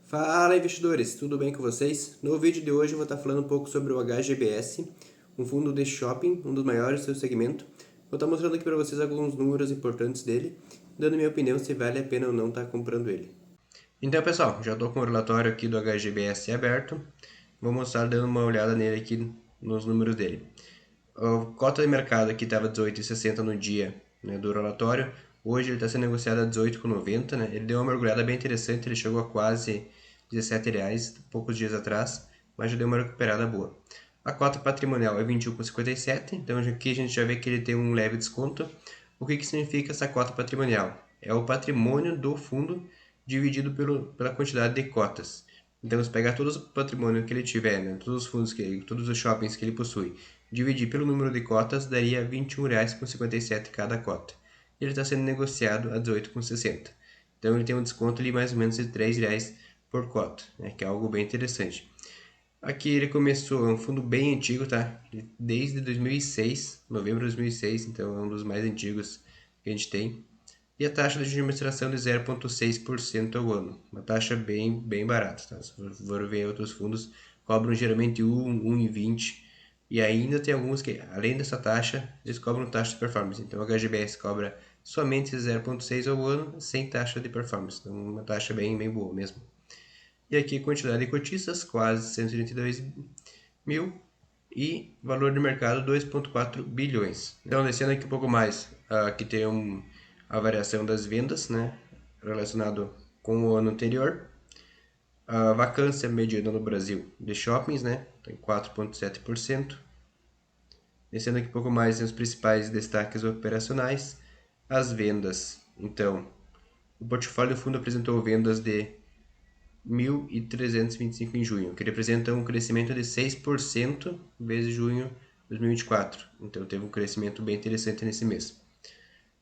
Fala investidores, tudo bem com vocês? No vídeo de hoje eu vou estar falando um pouco sobre o HGBS, um fundo de shopping, um dos maiores do seu segmento. Vou estar mostrando aqui para vocês alguns números importantes dele, dando minha opinião se vale a pena ou não estar comprando ele. Então pessoal, já estou com o relatório aqui do HGBS aberto, vou mostrar dando uma olhada nele aqui nos números dele. A cota de mercado aqui estava 18,60 no dia, né, do relatório. Hoje ele está sendo negociado a 18,90, né? Ele deu uma mergulhada bem interessante, ele chegou a quase R$17 poucos dias atrás, mas já deu uma recuperada boa. A cota patrimonial é 21,57, então aqui a gente já vê que ele tem um leve desconto. O que significa essa cota patrimonial? É o patrimônio do fundo dividido pela quantidade de cotas. Então, se pegar todo o patrimônio que ele tiver, né, todos os fundos, todos os shoppings que ele possui, dividir pelo número de cotas, daria R$ 21,57 cada cota. Ele está sendo negociado a R$ 18,60. Então, ele tem um desconto ali mais ou menos de R$ 3,00 por cota, né, que é algo bem interessante. Aqui ele começou, é um fundo bem antigo, tá? Desde 2006, novembro de 2006, então é um dos mais antigos que a gente tem. E a taxa de administração de 0,6% ao ano, uma taxa bem barata, tá? Se for ver outros fundos, cobram geralmente 1,20, e ainda tem alguns que, além dessa taxa, eles cobram taxa de performance. Então, o HGBS cobra somente 0,6% ao ano, sem taxa de performance. Então, uma taxa bem boa mesmo. E aqui, quantidade de cotistas, quase 132 mil. E valor de mercado, 2,4 bilhões. Então, descendo aqui um pouco mais, aqui tem a variação das vendas, né, relacionado com o ano anterior. A vacância medida no Brasil de shoppings, né, tem 4,7%. Descendo aqui um pouco mais, os principais destaques operacionais. As vendas, então, o portfólio do fundo apresentou vendas de 1.325 em junho, que representa um crescimento de 6% vezes junho de 2024. Então teve um crescimento bem interessante nesse mês.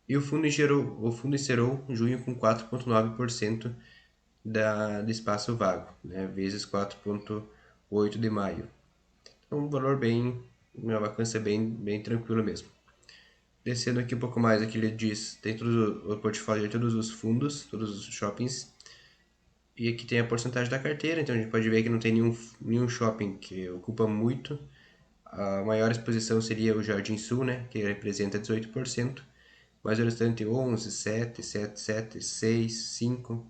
E o fundo encerrou junho com 4,9% do espaço vago, né, vezes 4,8% de maio. Então um valor uma vacância bem tranquila mesmo. Descendo aqui um pouco mais, aqui ele diz, tem todo o portfólio de todos os fundos, todos os shoppings. E aqui tem a porcentagem da carteira, então a gente pode ver que não tem nenhum shopping que ocupa muito. A maior exposição seria o Jardim Sul, né, que representa 18%, mas o restante 11, 7, 7, 7, 6, 5.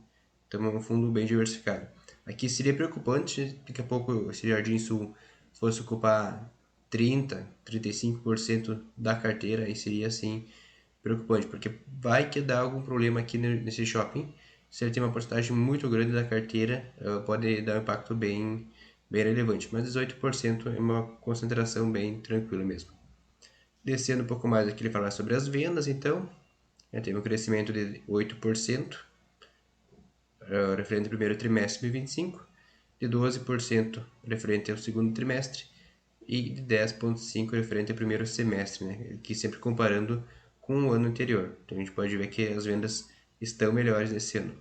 Então é um fundo bem diversificado. Aqui seria preocupante, daqui a pouco esse Jardim Sul fosse ocupar 30, 35% da carteira, aí seria assim preocupante, porque vai que dá algum problema aqui nesse shopping. Se ele tem uma porcentagem muito grande da carteira, pode dar um impacto bem relevante, mas 18% é uma concentração bem tranquila mesmo. Descendo um pouco mais aqui, ele fala sobre as vendas, então, teve um crescimento de 8%, referente ao primeiro trimestre de 2025, de 12% referente ao segundo trimestre e de 10,5% referente ao primeiro semestre, né? Aqui sempre comparando com o ano anterior. Então a gente pode ver que as vendas estão melhores nesse ano.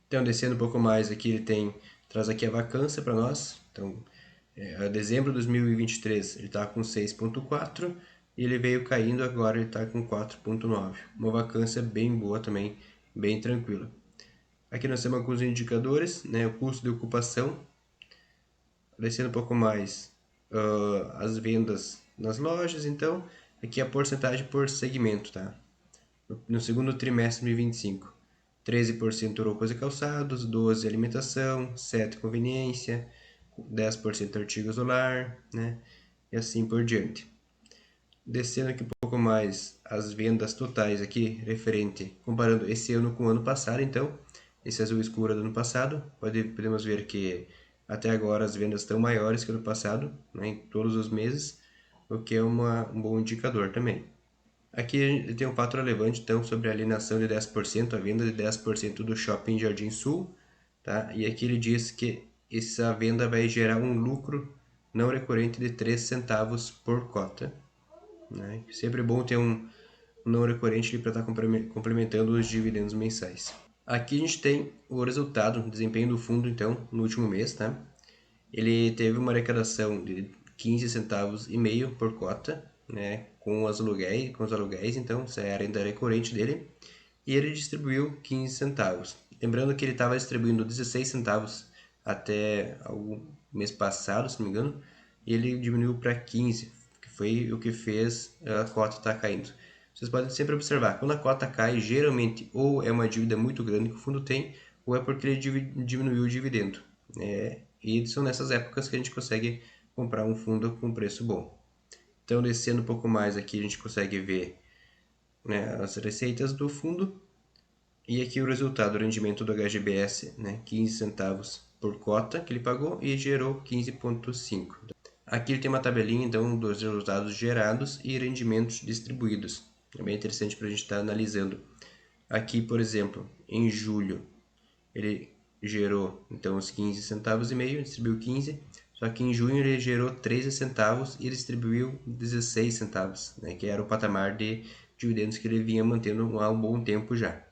Então, descendo um pouco mais aqui, traz aqui a vacância para nós. Então, a dezembro de 2023 ele está com 6,4 e ele veio caindo, agora ele está com 4,9. Uma vacância bem boa também, bem tranquila. Aqui nós temos alguns indicadores, né? O custo de ocupação. Descendo um pouco mais, as vendas nas lojas, então, aqui a porcentagem por segmento, tá? No segundo trimestre de 2025, 13% roupas e calçados, 12% alimentação, 7% conveniência, 10% artigos do lar, né? E assim por diante. Descendo aqui um pouco mais, as vendas totais aqui, referente, comparando esse ano com o ano passado, então, esse azul escuro do ano passado, podemos ver que até agora as vendas estão maiores que o ano passado, né, em todos os meses, o que é um bom indicador também. Aqui tem um fato relevante, então, sobre a alienação de 10%, a venda de 10% do Shopping Jardim Sul, tá? E aqui ele diz que essa venda vai gerar um lucro não recorrente de 3 centavos por cota, né? Sempre bom ter um não recorrente para estar complementando os dividendos mensais. Aqui a gente tem o resultado, o desempenho do fundo, então, no último mês, tá? Ele teve uma arrecadação de 15 centavos e meio por cota, né, com os aluguéis, então, essa é a renda recorrente dele, e ele distribuiu 15 centavos. Lembrando que ele estava distribuindo 16 centavos até o mês passado, se não me engano, e ele diminuiu para 15, que foi o que fez a cota estar caindo. Vocês podem sempre observar, quando a cota cai, geralmente ou é uma dívida muito grande que o fundo tem, ou é porque ele diminuiu o dividendo. E são nessas épocas que a gente consegue comprar um fundo com preço bom. Então, descendo um pouco mais aqui, a gente consegue ver, né, as receitas do fundo. E aqui o resultado, o rendimento do HGBS, né, 15 centavos por cota que ele pagou e gerou 15,5. Aqui ele tem uma tabelinha então dos resultados gerados e rendimentos distribuídos. É bem interessante para a gente estar analisando. Aqui, por exemplo, em julho, ele gerou então os 15 centavos e meio, distribuiu 15, só que em junho ele gerou 13 centavos e distribuiu 16 centavos, né, que era o patamar de dividendos que ele vinha mantendo há um bom tempo já.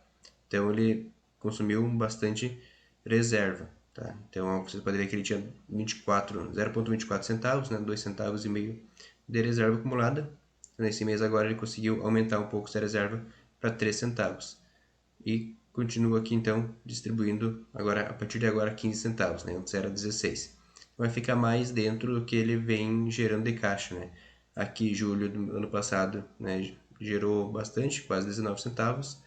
Então ele consumiu bastante reserva, tá? Então você pode ver que ele tinha 0,24 centavos, né, 2 centavos e meio de reserva acumulada. Nesse mês agora ele conseguiu aumentar um pouco essa reserva para 3 centavos. E continua aqui então distribuindo agora a partir de agora 15 centavos, né? Antes era 16. Vai ficar mais dentro do que ele vem gerando de caixa, né? Aqui julho do ano passado, né, gerou bastante, quase 19 centavos.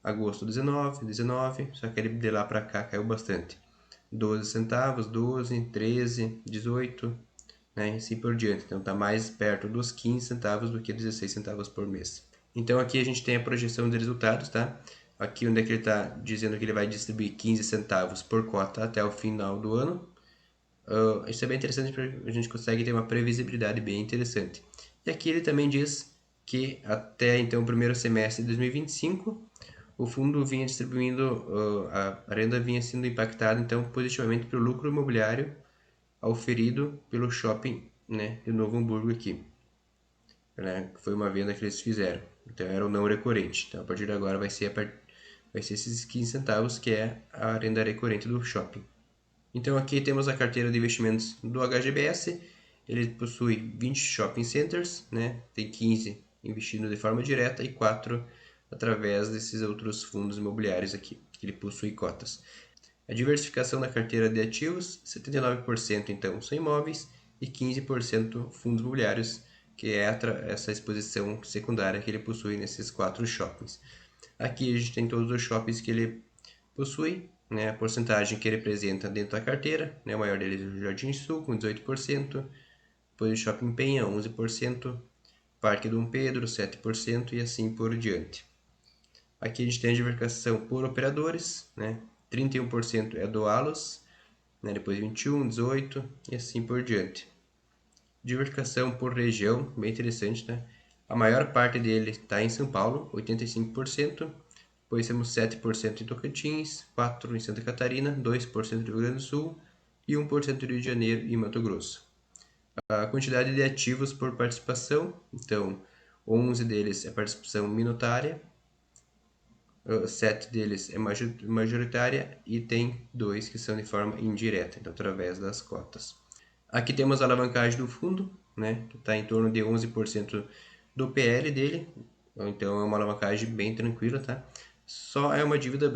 Agosto 19, só que ele de lá para cá caiu bastante. 12 centavos, 12, 13, 18, né, e assim por diante. Então está mais perto dos 15 centavos do que 16 centavos por mês. Então aqui a gente tem a projeção de resultados, tá? Aqui onde é que ele está dizendo que ele vai distribuir 15 centavos por cota até o final do ano. Isso é bem interessante porque a gente consegue ter uma previsibilidade bem interessante. E aqui ele também diz que até então o primeiro semestre de 2025 o fundo vinha distribuindo, a renda vinha sendo impactada então positivamente pelo lucro imobiliário auferido pelo shopping, né, de Novo Hamburgo aqui, né, que foi uma venda que eles fizeram. Então era o não recorrente. Então a partir de agora vai ser esses 15 centavos que é a renda recorrente do shopping. Então aqui temos a carteira de investimentos do HGBS. Ele possui 20 shopping centers, né? Tem 15 investindo de forma direta e 4 através desses outros fundos imobiliários aqui, que ele possui cotas. A diversificação da carteira de ativos, 79% então são imóveis e 15% fundos imobiliários, que é essa exposição secundária que ele possui nesses 4 shoppings. Aqui a gente tem todos os shoppings que ele possui, né, a porcentagem que ele representa dentro da carteira, né, o maior deles é o Jardim Sul, com 18%, depois o Shopping Penha, 11%, Parque Dom Pedro, 7% e assim por diante. Aqui a gente tem a diversificação por operadores, né, 31% é do Allos, né, depois 21%, 18% e assim por diante. Diversificação por região, bem interessante, né? A maior parte dele está em São Paulo, 85%. Depois temos 7% em Tocantins, 4% em Santa Catarina, 2% no Rio Grande do Sul e 1% no Rio de Janeiro e Mato Grosso. A quantidade de ativos por participação, então 11 deles é participação minoritária, 7 deles é majoritária e tem 2 que são de forma indireta, então através das cotas. Aqui temos a alavancagem do fundo, né, que está em torno de 11% do PL dele, então é uma alavancagem bem tranquila, tá? Só é uma dívida